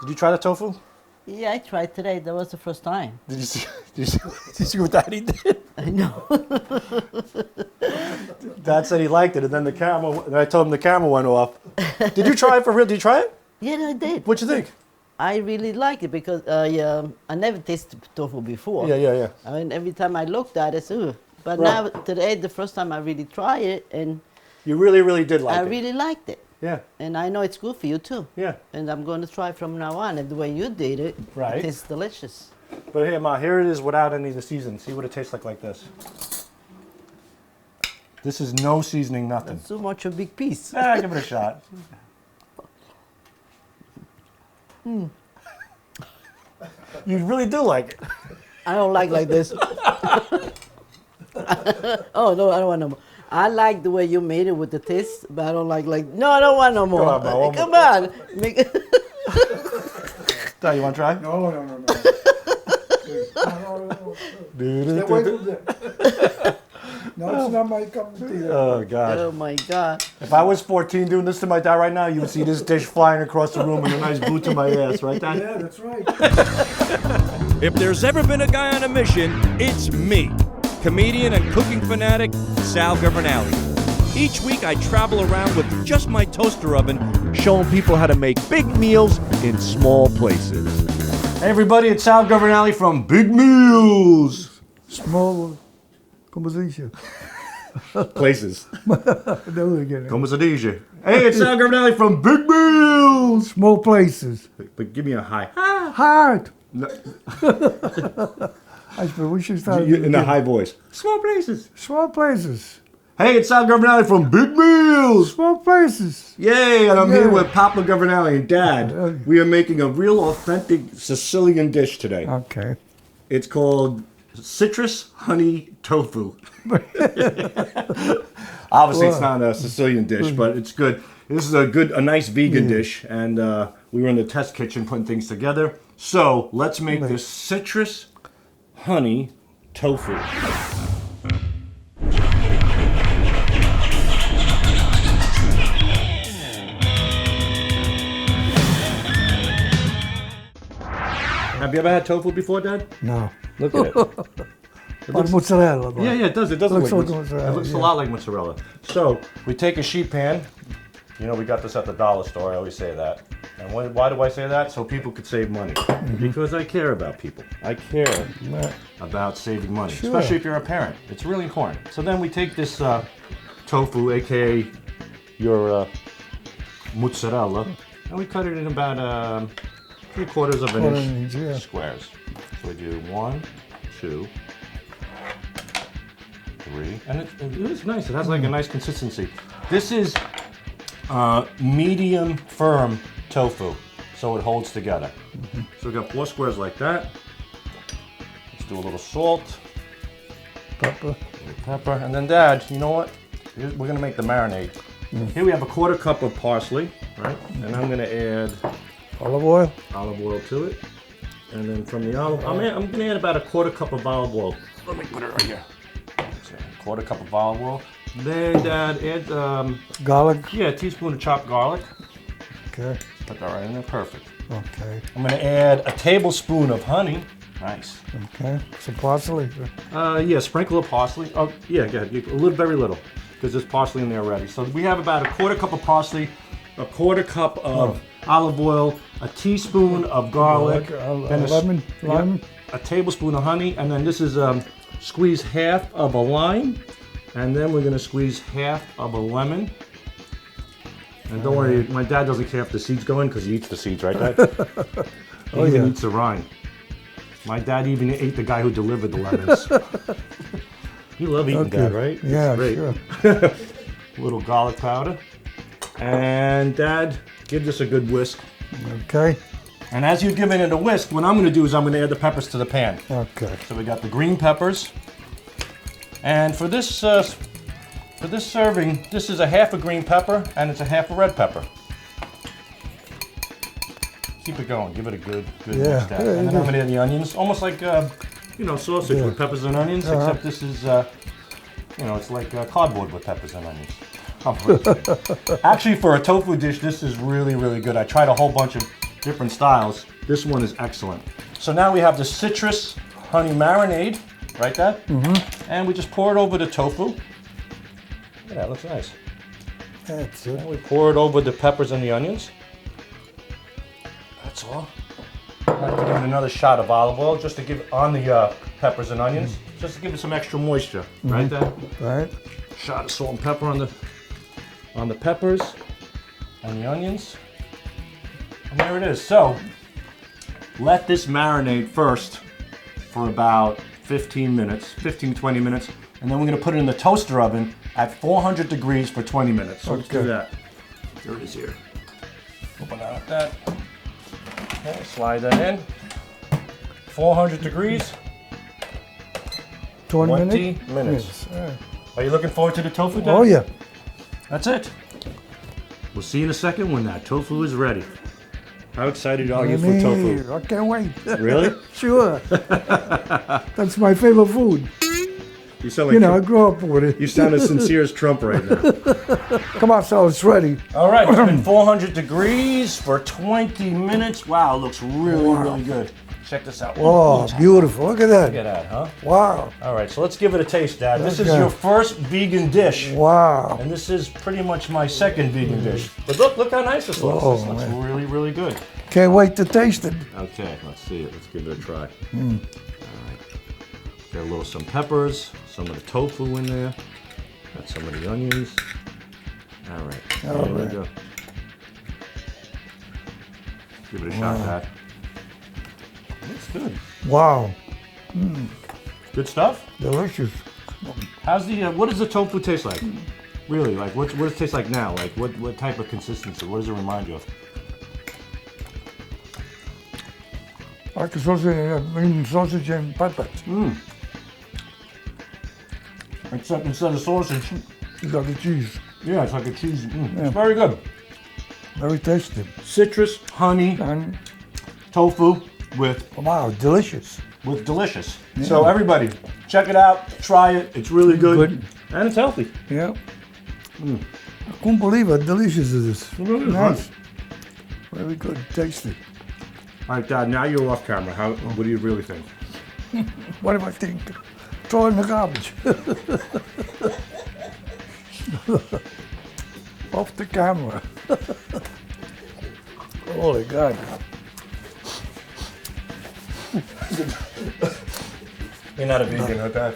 Did you try the tofu? Yeah, I tried today. That was the first time. Did you see? Did you see what Daddy did? I know. Dad said he liked it, and then I told him the camera went off. Did you try it for real? Did you try it? Yeah, I did. What'd you think? I really like it because I never tasted tofu before. Yeah. I mean, every time I looked at it, ugh. But now, today, the first time I really tried it, and You really did like it. I really liked it. Yeah. And I know it's good for you, too. Yeah. And I'm going to try from now on. And the way you did it, Right. it tastes delicious. But here, Ma, here it is without any of the seasoning. See what it tastes like this. This is no seasoning, nothing. That's too much a big piece. Give it a shot. You really do like it. I don't like this. Oh, no, I don't want no more. I like the way you made it with the taste, but I don't like, no, I don't want no more. on, Ma, Come on. Make it. Dad, you want to try? No. Stay away from that. No, it's not my cup of tea. Oh, God. Oh, my God. If I was 14 doing this to my dad right now, you would see this dish flying across the room and a nice boot to my ass, right, Dad? Yeah, that's right. If there's ever been a guy on a mission, it's me, comedian and cooking fanatic, Sal Governale. Each week I travel around with just my toaster oven, showing people how to make big meals in small places. Hey everybody, it's Sal Governale from Big Meals. Small, como se dice? Places. Do it again. Como se dice? Hey, it's Sal Governale from Big Meals. Small places. But give me a high. Hard. No, I suppose we should start in a high voice. Small places. Small places. Hey, it's Sal Governale from Big Meals. Small places. Yay, and I'm here Yeah. with Papa Governale and Dad. We are making a real authentic Sicilian dish today. Okay. It's called citrus honey tofu. Obviously, it's not a Sicilian dish, but it's good. This is a nice vegan dish, and we were in the test kitchen putting things together. So let's make this citrus honey tofu. Have you ever had tofu before, Dad? No. Look at it. But mozzarella. But. Yeah, it does. It does Looks look like like mozzarella, It looks a yeah. lot like mozzarella. So we take a sheet pan. You know, we got this at the dollar store. I always say that. And why do I say that? So people could save money. Because I care about people. I care about saving money, Sure. especially if you're a parent. It's really important. So then we take this tofu, aka your mozzarella, and we cut it in about 3/4 of an inch Yeah. squares. So we do 1, 2, 3, and it is nice. It has like a nice consistency. This is medium firm tofu, so it holds together. So we got 4 squares like that. Let's do a little salt, Pepper. a little pepper, and then Dad, you know what? We're gonna make the marinade. Here we have a 1/4 cup of parsley, right? And I'm gonna add Olive oil. olive oil to it. And then from the olive, I'm going to add about a 1/4 cup of olive oil. Let me put it right here. So, 1/4 cup of olive oil. Then Dad, add, Garlic. a teaspoon of chopped garlic. Okay. Put that right in there, perfect. Okay. I'm going to add a tablespoon of honey. Nice. Okay. Some parsley. Sprinkle of parsley. Oh, yeah, go ahead. A little, very little, because there's parsley in there already. So we have about a 1/4 cup of parsley, a 1/4 cup of olive oil, a teaspoon of garlic, then Lime. a tablespoon of honey, and then this is squeeze half of a lime, and then we're gonna squeeze half of a lemon. And don't worry, my dad doesn't care if the seeds go in because he eats the seeds, right, Dad? He even eats the rind. My dad even ate the guy who delivered the lemons. You love eating, Dad, right? Yeah, It's great. sure. A little garlic powder. And Dad, give this a good whisk. Okay. And as you're giving it a whisk, what I'm going to do is I'm going to add the peppers to the pan. Okay. So we got the green peppers. And for this serving, this is a half a green pepper and it's a half a red pepper. Keep it going. Give it a good whisk. Yeah, And then I'm going to add the onions, almost like sausage with peppers and onions, except this is it's like cardboard with peppers and onions. Actually, for a tofu dish, this is really, really good. I tried a whole bunch of different styles. This one is excellent. So now we have the citrus honey marinade, right, Dad? Mm-hmm. And we just pour it over the tofu. Look at that, looks nice. That's it. And we pour it over the peppers and the onions. That's all. I'm going to give it another shot of olive oil just to give on the peppers and onions, just to give it some extra moisture, right, Dad? Right. Shot of salt and pepper on the peppers and the onions. And there it is. So let this marinate first for about 15 to 20 minutes. And then we're gonna put it in the toaster oven at 400 degrees for 20 minutes. So let's do Okay. that. There it is here. Open that like that. Okay, slide that in. 400 degrees, 20 minutes. Yeah. Are you looking forward to the tofu, Dad? Oh yeah. That's it. We'll see you in a second when that tofu is ready. How excited are you for tofu? I can't wait. Really? Sure. That's my favorite food. You sound like You know, I grew up with it. you sound as sincere as Trump right now. Come on, so it's ready. All right, it's been 400 degrees for 20 minutes. Wow, it looks really, really good. Check this out. Oh, beautiful. Look at Look that. at that, huh? Wow. All right, so let's give it a taste, Dad. This is Okay. your first vegan dish. Wow. And this is pretty much my second vegan dish. But look how nice this looks. Oh, This looks man. really, really good. Can't wait to taste it. Okay, let's see it. Let's give it a try. All right. Got some peppers, some of the tofu in there. Got some of the onions. All right. There we go. Give it a shot, Dad. Looks good. Wow. Good stuff. Delicious. How's the? What does the tofu taste like? Really, like what does it taste like now? Like what type of consistency? What does it remind you of? Like a sausage and peppers. Except instead of sausage, You got the cheese. yeah, it's like a cheese. It's very good. Very tasty. Citrus, honey, And tofu with wow, delicious. delicious. So everybody, check it out, try it. It's really good, Good. and it's healthy. Yeah. I couldn't believe how delicious it is. It really is, Nice. Very good. Tasty. All right, Dad. Now you're off camera. What do you really think? What do I think? Throw it in the garbage. Off the camera. Holy God. You're not a vegan, okay?